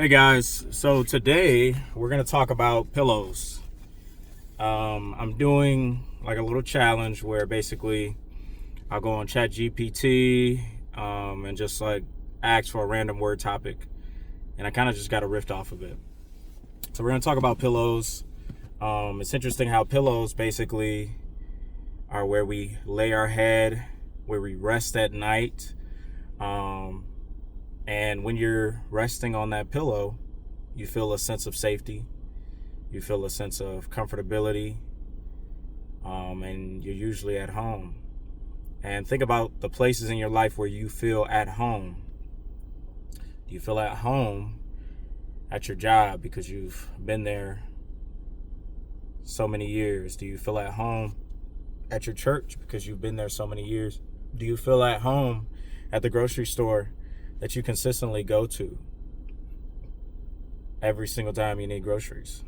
Hey guys, so today we're going to talk about pillows. I'm doing like a little challenge where basically I'll go on ChatGPT and just like ask for a random word topic, and I kind of just got a riff off of it. So we're going to talk about pillows. It's interesting how pillows basically are where we lay our head, where we rest at night. And when you're resting on that pillow, you feel a sense of safety. You feel a sense of comfortability. And you're usually at home. And think about the places in your life where you feel at home. Do you feel at home at your job because you've been there so many years? Do you feel at home at your church because you've been there so many years? Do you feel at home at the grocery store that you consistently go to every single time you need groceries?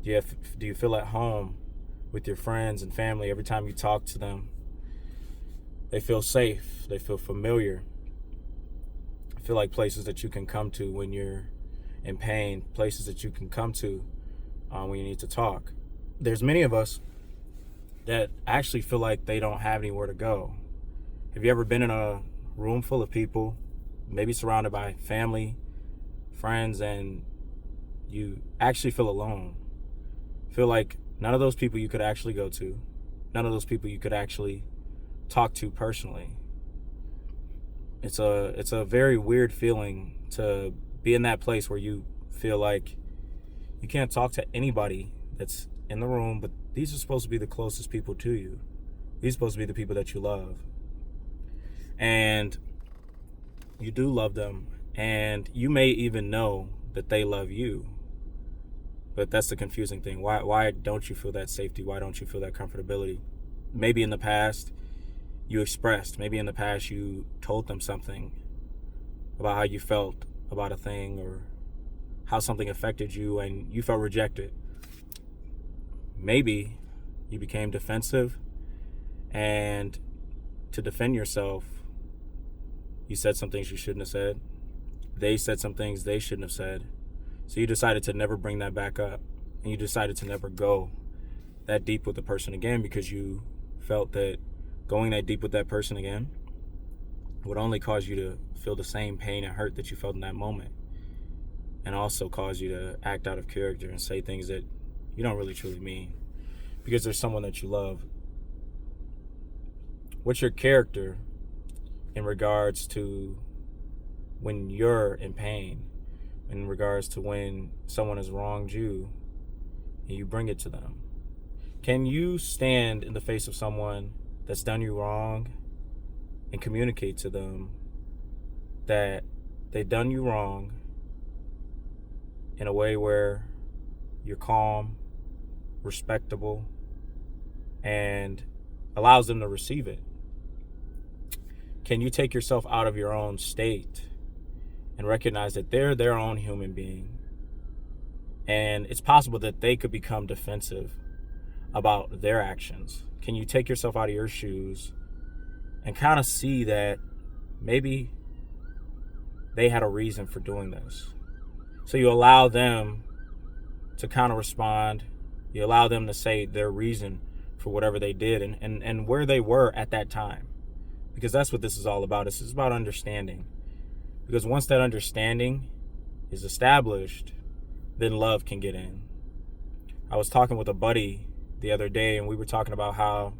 Do you feel at home with your friends and family every time you talk to them? They feel safe. They feel familiar. I feel like places that you can come to when you're in pain, places that you can come to when you need to talk. There's many of us that actually feel like they don't have anywhere to go. Have you ever been in a room full of people, maybe surrounded by family, friends, and you actually feel alone? Feel like none of those people you could actually go to, none of those people you could actually talk to personally. It's a very weird feeling to be in that place where you feel like you can't talk to anybody that's in the room, but these are supposed to be the closest people to you. These are supposed to be the people that you love. And you do love them, and you may even know that they love you. But that's the confusing thing. Why don't you feel that safety? Why don't you feel that comfortability? Maybe in the past you expressed, maybe in the past you told them something about how you felt about a thing or how something affected you and you felt rejected. Maybe you became defensive, and to defend yourself, you said some things you shouldn't have said. They said some things they shouldn't have said. So you decided to never bring that back up. And you decided to never go that deep with the person again because you felt that going that deep with that person again would only cause you to feel the same pain and hurt that you felt in that moment. And also cause you to act out of character and say things that you don't really truly mean because there's someone that you love. What's your character in regards to when you're in pain, in regards to when someone has wronged you and you bring it to them? Can you stand in the face of someone that's done you wrong and communicate to them that they've done you wrong in a way where you're calm, respectable, and allows them to receive it? Can you take yourself out of your own state and recognize that they're their own human being? And it's possible that they could become defensive about their actions. Can you take yourself out of your shoes and kind of see that maybe they had a reason for doing this? So you allow them to kind of respond. You allow them to say their reason for whatever they did and where they were at that time. Because that's what this is all about. This is about understanding. Because once that understanding is established, then love can get in. I was talking with a buddy the other day, and we were talking about how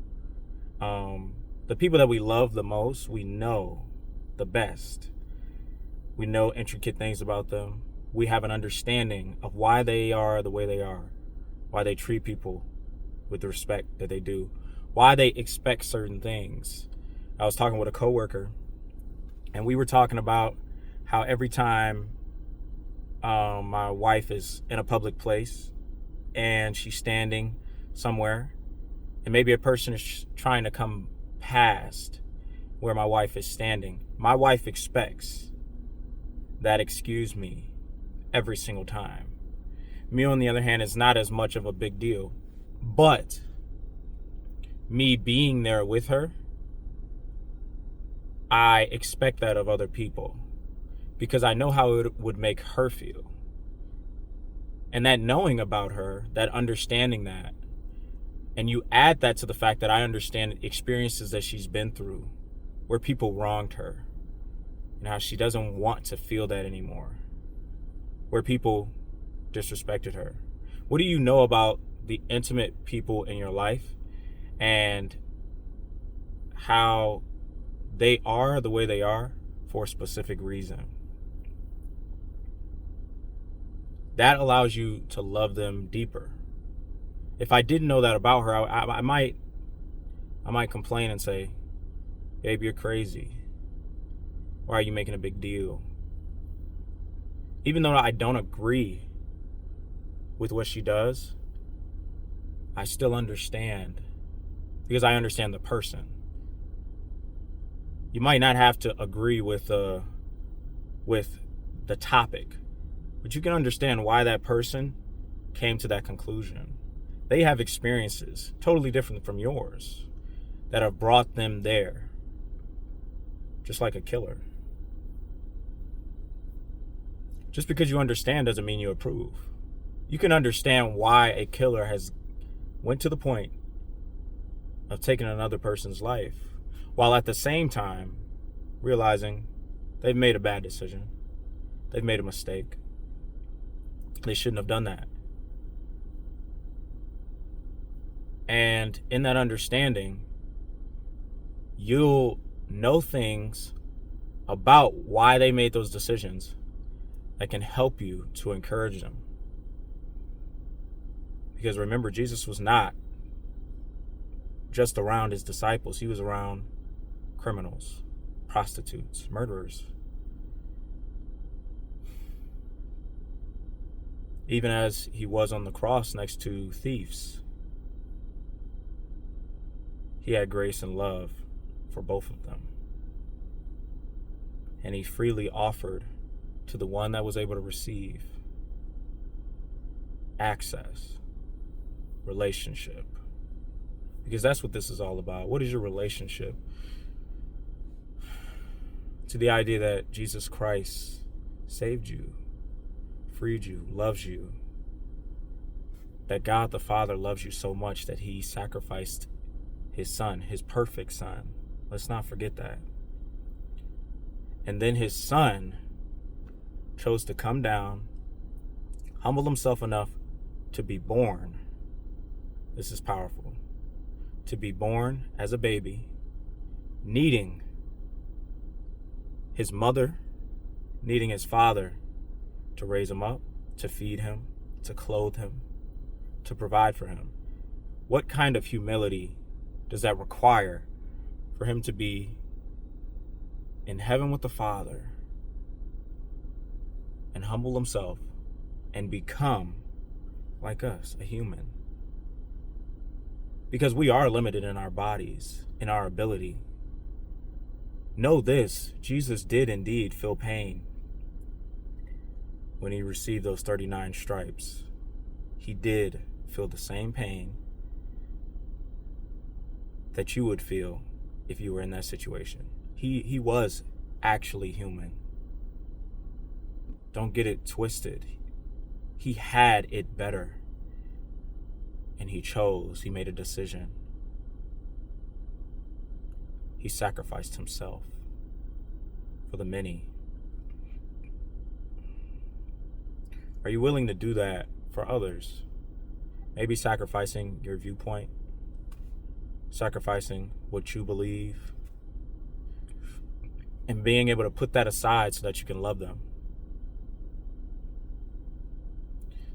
the people that we love the most, we know the best. We know intricate things about them. We have an understanding of why they are the way they are, why they treat people with the respect that they do, why they expect certain things. I was talking with a coworker, and we were talking about how every time my wife is in a public place and she's standing somewhere, and maybe a person is trying to come past where my wife is standing, my wife expects that excuse me every single time. Me, on the other hand, is not as much of a big deal. But me being there with her, I expect that of other people. because I know how it would make her feel. And that knowing about her, that understanding that, and you add that to the fact that I understand experiences that she's been through where people wronged her and how she doesn't want to feel that anymore, where people disrespected her. What do you know about the intimate people in your life and how they are the way they are for a specific reason? That allows you to love them deeper. If I didn't know that about her, I might complain and say, "Babe, you're crazy. Why are you making a big deal?" Even though I don't agree with what she does, I still understand, because I understand the person. You might not have to agree with the topic, but you can understand why that person came to that conclusion. They have experiences totally different from yours that have brought them there, just like a killer. Just because you understand doesn't mean you approve. You can understand why a killer has went to the point of taking another person's life, while at the same time realizing they've made a bad decision. They've made a mistake. They shouldn't have done that. And in that understanding, you'll know things about why they made those decisions that can help you to encourage them. Because remember, Jesus was not just around his disciples. He was around criminals, prostitutes, murderers. Even as he was on the cross next to thieves, he had grace and love for both of them. And he freely offered to the one that was able to receive access, relationship. Because that's what this is all about. What is your relationship to the idea that Jesus Christ saved you, freed you, loves you, that God the Father loves you so much that he sacrificed his son, his perfect son. Let's not forget that. And then his son chose to come down, humble himself enough to be born. This is powerful. To be born as a baby, needing his mother, needing his father to raise him up, to feed him, to clothe him, to provide for him. What kind of humility does that require for him to be in heaven with the Father and humble himself and become like us, a human? Because we are limited in our bodies, in our ability. Know this, Jesus did indeed feel pain when he received those 39 stripes. He did feel the same pain that you would feel if you were in that situation. He was actually human. Don't get it twisted. He had it better. And he chose, he made a decision. He sacrificed himself for the many. Are you willing to do that for others? Maybe sacrificing your viewpoint, sacrificing what you believe, and being able to put that aside so that you can love them,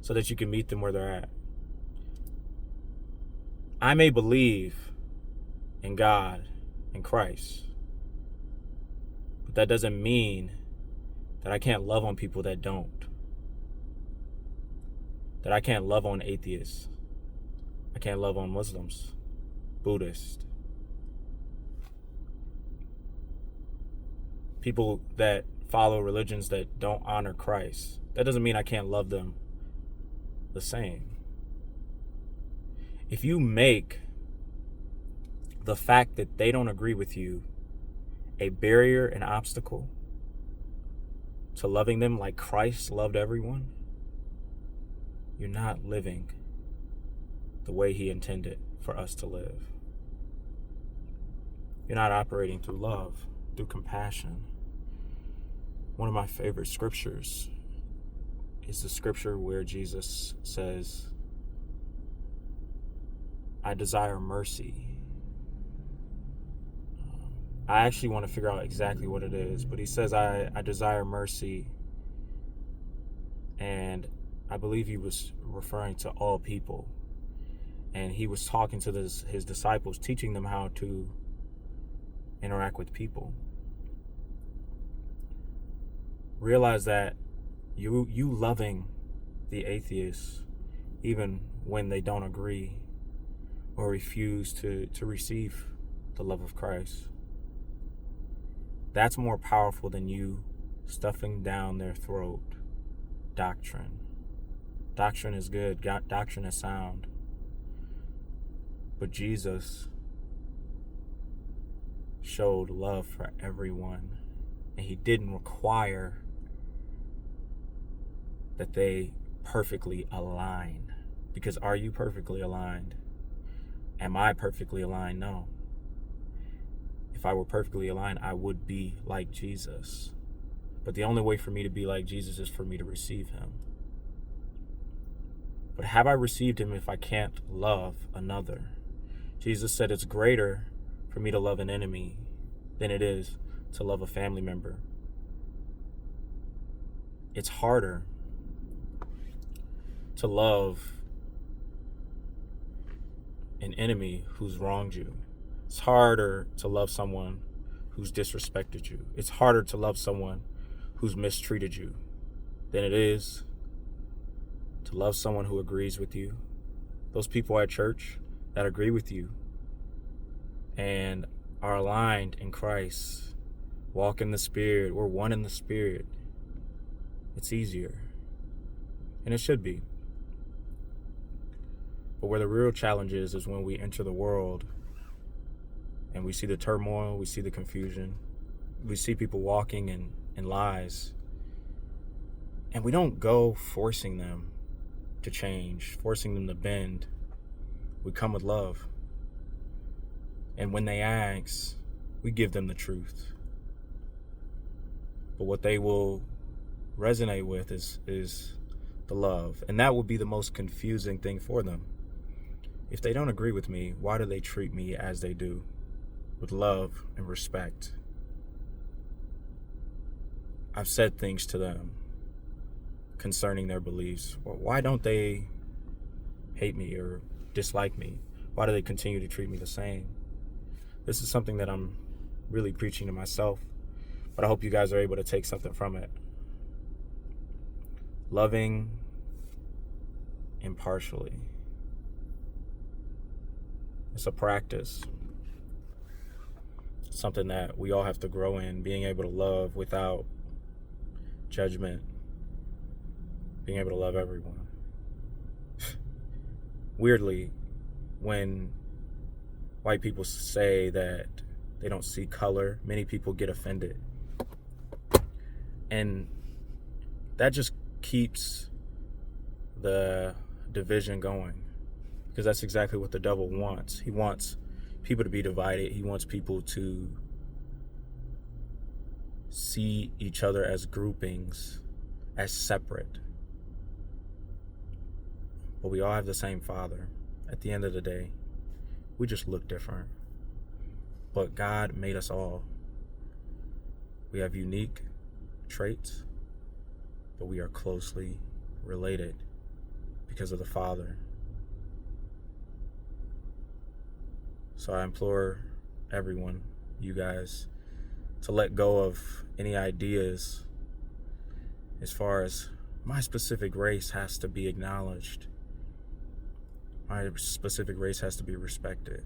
so that you can meet them where they're at. I may believe in God and Christ, but that doesn't mean that I can't love on people that don't. That I can't love on atheists. I can't love on Muslims, Buddhists, people that follow religions that don't honor Christ. That doesn't mean I can't love them the same. If you make the fact that they don't agree with you a barrier, an obstacle, to loving them like Christ loved everyone, you're not living the way he intended for us to live. You're not operating through love, through compassion. One of my favorite scriptures is the scripture where Jesus says, I desire mercy. I actually want to figure out exactly what it is, but he says, I desire mercy. And I believe he was referring to all people. And he was talking to his disciples, teaching them how to interact with people. Realize that you loving the atheists, even when they don't agree or refuse to receive the love of Christ, that's more powerful than you stuffing down their throat doctrine. Doctrine is good. Doctrine is sound. But Jesus showed love for everyone, and he didn't require that they perfectly align. Because are you perfectly aligned? Am I perfectly aligned? No. If I were perfectly aligned, I would be like Jesus. But the only way for me to be like Jesus is for me to receive him. But have I received him if I can't love another? Jesus said it's greater for me to love an enemy than it is to love a family member. It's harder to love an enemy who's wronged you. It's harder to love someone who's disrespected you. It's harder to love someone who's mistreated you than it is to love someone who agrees with you. Those people at church that agree with you and are aligned in Christ, walk in the Spirit, we're one in the Spirit. It's easier. And it should be. But where the real challenge is when we enter the world and we see the turmoil, we see the confusion, we see people walking in lies, and we don't go forcing them to change, forcing them to bend. We come with love. And when they ask, we give them the truth. But what they will resonate with is the love. And that will be the most confusing thing for them. If they don't agree with me, why do they treat me as they do? With love and respect. I've said things to them concerning their beliefs. Well, why don't they hate me or dislike me? Why do they continue to treat me the same? This is something that I'm really preaching to myself, but I hope you guys are able to take something from it. Loving impartially. It's a practice. It's something that we all have to grow in, being able to love without judgment, being able to love everyone. Weirdly, when white people say that they don't see color, many people get offended. And that just keeps the division going, because that's exactly what the devil wants. He wants people to be divided. He wants people to see each other as groupings, as separate. But we all have the same Father. At the end of the day, we just look different. But God made us all. We have unique traits, but we are closely related because of the Father. So I implore everyone, you guys, to let go of any ideas as far as my specific race has to be acknowledged. My specific race has to be respected.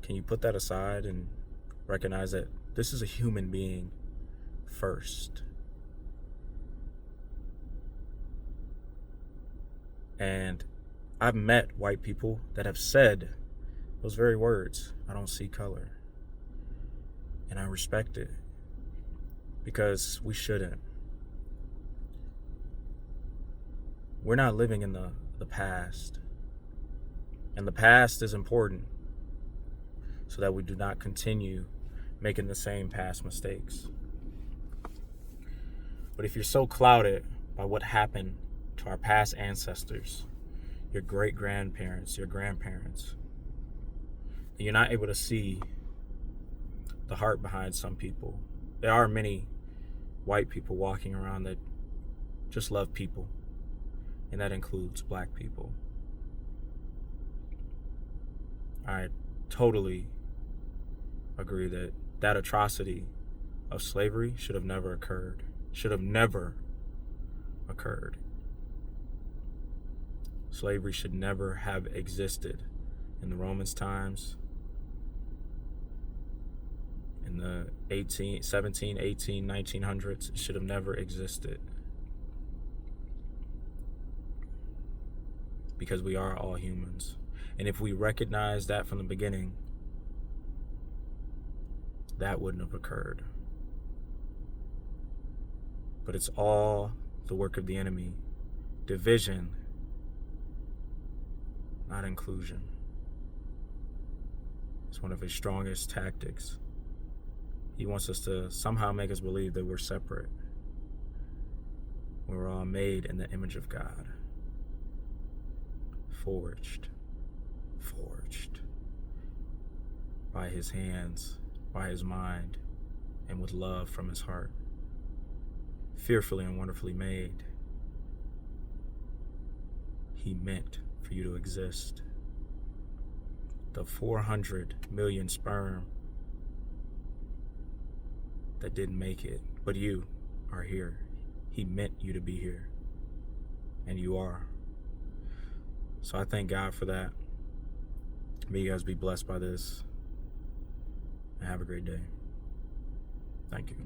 Can you put that aside and recognize that this is a human being first? And I've met white people that have said those very words. I don't see color. And I respect it, because we shouldn't. we're not living in the past. And the past is important so that we do not continue making the same past mistakes. But if you're so clouded by what happened to our past ancestors, your great-grandparents, your grandparents, and you're not able to see the heart behind some people. There are many white people walking around that just love people, and that includes black people. I totally agree that that atrocity of slavery should have never occurred. Slavery should never have existed in the Romans' times, in the 17, 18, 1900s. It should have never existed. Because we are all humans. And if we recognize that from the beginning, that wouldn't have occurred. But it's all the work of the enemy. Division, not inclusion. It's one of his strongest tactics. He wants us to somehow make us believe that we're separate. We're all made in the image of God. Forged by his hands, by his mind, and with love from his heart. Fearfully and wonderfully made. He meant for you to exist. The 400 million sperm that didn't make it, but you are here. He meant you to be here, and you are. So I thank God for that. May you guys be blessed by this, and have a great day. Thank you.